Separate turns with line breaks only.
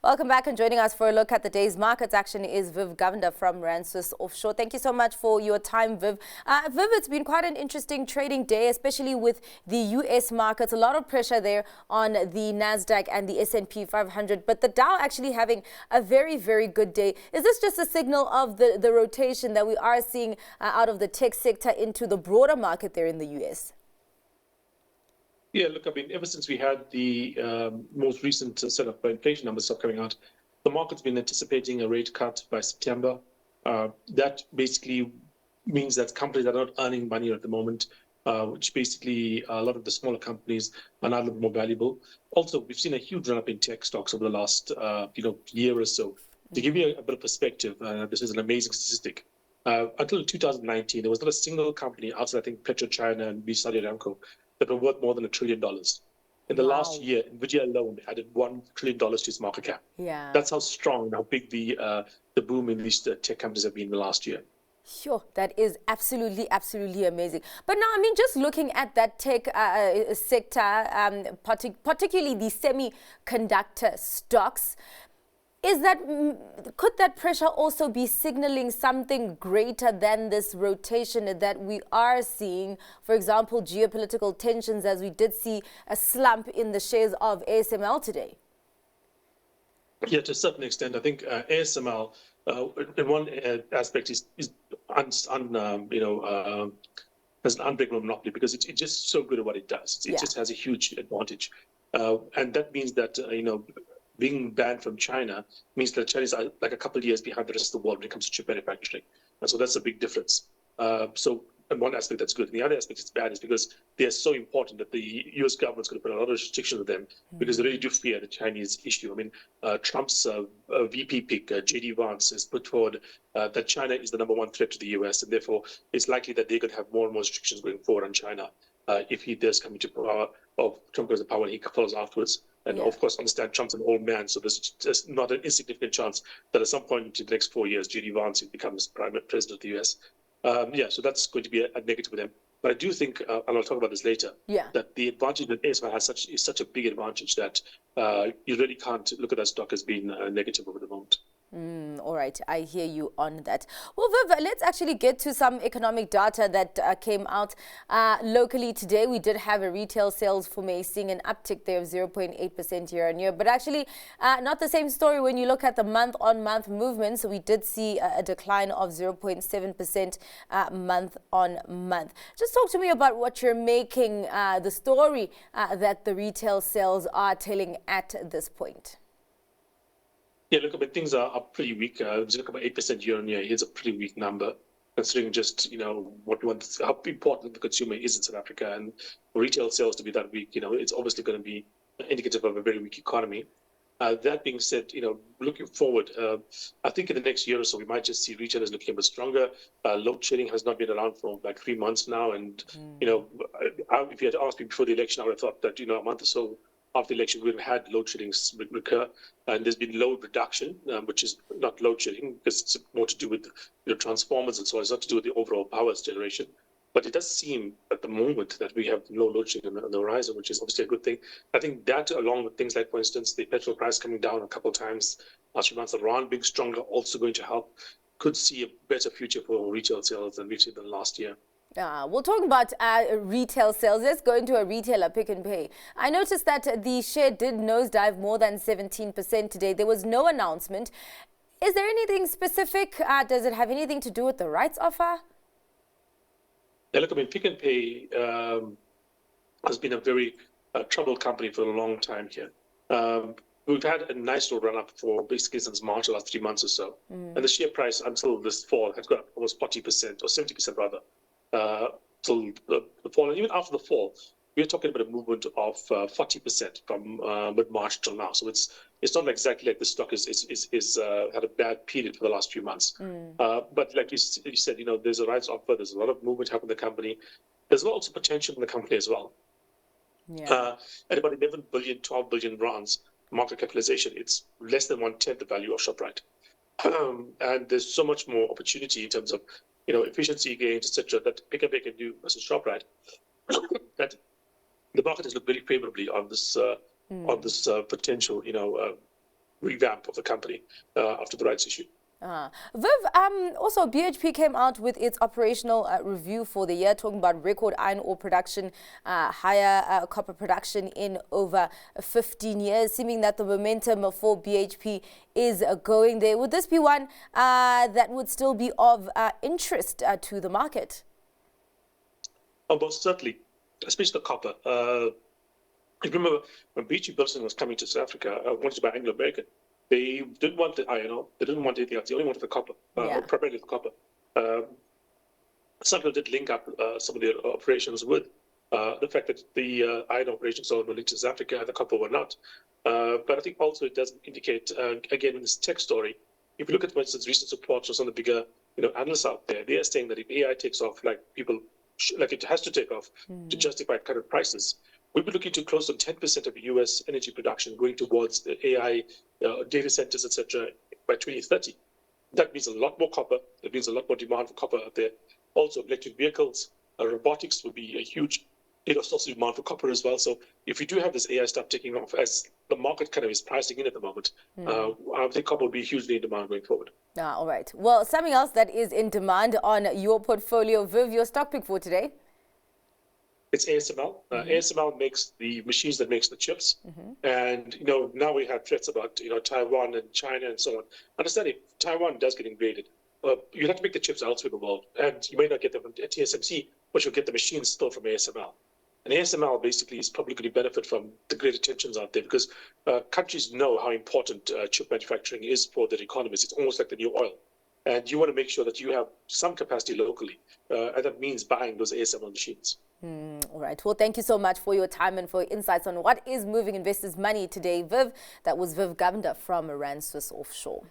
Welcome back, and joining us for a look at the day's markets action is Viv Govender from Rand Swiss Offshore. Thank you so much for your time, Viv. Viv, it's been quite an interesting trading day, especially with the US markets. A lot of pressure there on the Nasdaq and the S&P 500, but the Dow actually having a very, very good day. Is this just a signal of the rotation that we are seeing out of the tech sector into the broader market there in the US?
Yeah, look, I mean, ever since we had the most recent set of inflation numbers start coming out, the market's been anticipating a rate cut by September. That basically means that companies are not earning money at the moment, which basically a lot of the smaller companies are now a little more valuable. Also, we've seen a huge run-up in tech stocks over the last year or so. To give you a bit of perspective, this is an amazing statistic. Until 2019, there was not a single company outside, I think, PetroChina and Saudi Aramco that were worth more than $1 trillion. In the last year, Nvidia alone added $1 trillion to its market cap.
Yeah,
that's how strong and how big the boom in these tech companies have been in the last year.
Sure, that is absolutely, absolutely amazing. But now, I mean, just looking at that tech sector, particularly the semiconductor stocks, could that pressure also be signaling something greater than this rotation that we are seeing? For example, geopolitical tensions, as we did see a slump in the shares of ASML today.
Yeah, to a certain extent, I think ASML, in one aspect, has an unbreakable monopoly because it's just so good at what it does. It just has a huge advantage, and that means that being banned from China means that China is like a couple of years behind the rest of the world when it comes to chip manufacturing. And so that's a big difference. So in one aspect, that's good. And the other aspect it's bad is because they're so important that the US government's going to put a lot of restrictions on them because they really do fear the Chinese issue. I mean, Trump's VP pick, J.D. Vance, has put forward that China is the #1 threat to the US, and therefore it's likely that they're going to have more and more restrictions going forward on China if he does come into power, or Trump goes to power and he follows afterwards. And of course, understand Trump's an old man, so there's just not an insignificant chance that at some point in the next 4 years, J.D. Vance becomes president of the U.S. So that's going to be a negative for them. But I do think, and I'll talk about this later, that the advantage that ASML has is such a big advantage that you really can't look at that stock as being negative over the moment.
All right, I hear you on that. Well, Viv, let's actually get to some economic data that came out locally today. We did have a retail sales for May seeing an uptick there of 0.8% year on year, but actually not the same story when you look at the month-on-month movement. So we did see a decline of 0.7% month on month. Just talk to me about what you're making the story that the retail sales are telling at this point.
Yeah, look, I mean, things are pretty weak. Just look about 8% year on year. It's a pretty weak number, considering just how important the consumer is in South Africa, and for retail sales to be that weak, it's obviously going to be indicative of a very weak economy. That being said, looking forward, I think in the next year or so we might just see retailers looking a bit stronger. Load shedding has not been around for like 3 months now, and if you had asked me before the election, I would have thought that a month or so after the election, we've had load shedding recur, and there's been load reduction, which is not load shedding because it's more to do with transformers and so on. It's not to do with the overall power generation. But it does seem at the moment that we have no load shedding on the horizon, which is obviously a good thing. I think that, along with things like, for instance, the petrol price coming down a couple of times last few months, the Rand being stronger, also going to help. Could see a better future for retail sales than we've seen in the last year.
We'll talk about retail sales. Let's go into a retailer, Pick n Pay. I noticed that the share did nosedive more than 17% today. There was no announcement. Is there anything specific? Does it have anything to do with the rights offer?
Yeah, look, I mean, Pick n Pay has been a very troubled company for a long time here. We've had a nice little run-up for basically since March, the last 3 months or so. And the share price until this fall has got almost 40% or 70% rather. Till the fall, and even after the fall, we're talking about a movement of 40% from mid-March till now. So it's not exactly like the stock is had a bad period for the last few months. But like you said, there's a rights offer. There's a lot of movement happening in the company. There's also potential in the company as well. At about 11 billion, 12 billion rands market capitalization, it's less than 1/10 the value of Shoprite. And there's so much more opportunity in terms of efficiency gains, etc., that Pick n Pay can do versus Shoprite. That the market has looked very favorably on this potential, revamp of the company after the rights issue.
Viv, also BHP came out with its operational review for the year, talking about record iron ore production, higher copper production in over 15 years, seeming that the momentum for BHP is going there. Would this be one that would still be of interest to the market?
Oh, most certainly, especially the copper. Remember, when BHP Billiton was coming to South Africa, wanted to buy Anglo American. They didn't want the iron ore. They didn't want anything else. They only wanted the copper, primarily the copper. Sunco did link up some of their operations with the fact that the iron operations were linked to South Africa and the copper were not. But I think also it does indicate, again, in this tech story, if you look at, for instance, recent reports from some of the bigger analysts out there, they are saying that if AI takes off like it has to take off to justify current prices, we'll be looking to close to 10% of U.S. energy production going towards the AI data centers, etc., by 2030. That means a lot more copper. That means a lot more demand for copper out there. Also, electric vehicles, robotics will be a huge source of demand for copper as well. So if you do have this AI stuff taking off, as the market kind of is pricing in at the moment, I think copper will be hugely in demand going forward.
All right. Well, something else that is in demand on your portfolio, Viv, your stock pick for today?
It's ASML. ASML makes the machines that makes the chips. And, now we have threats about, Taiwan and China and so on. Understand if Taiwan does get invaded, you have to make the chips elsewhere in the world. And you may not get them at TSMC, but you'll get the machines still from ASML. And ASML basically is probably going to benefit from the greater tensions out there because countries know how important chip manufacturing is for their economies. It's almost like the new oil. And you want to make sure that you have some capacity locally. And that means buying those ASML machines.
All right. Well, thank you so much for your time and for your insights on what is moving investors' money today, Viv. That was Viv Govender from Rand Swiss Offshore.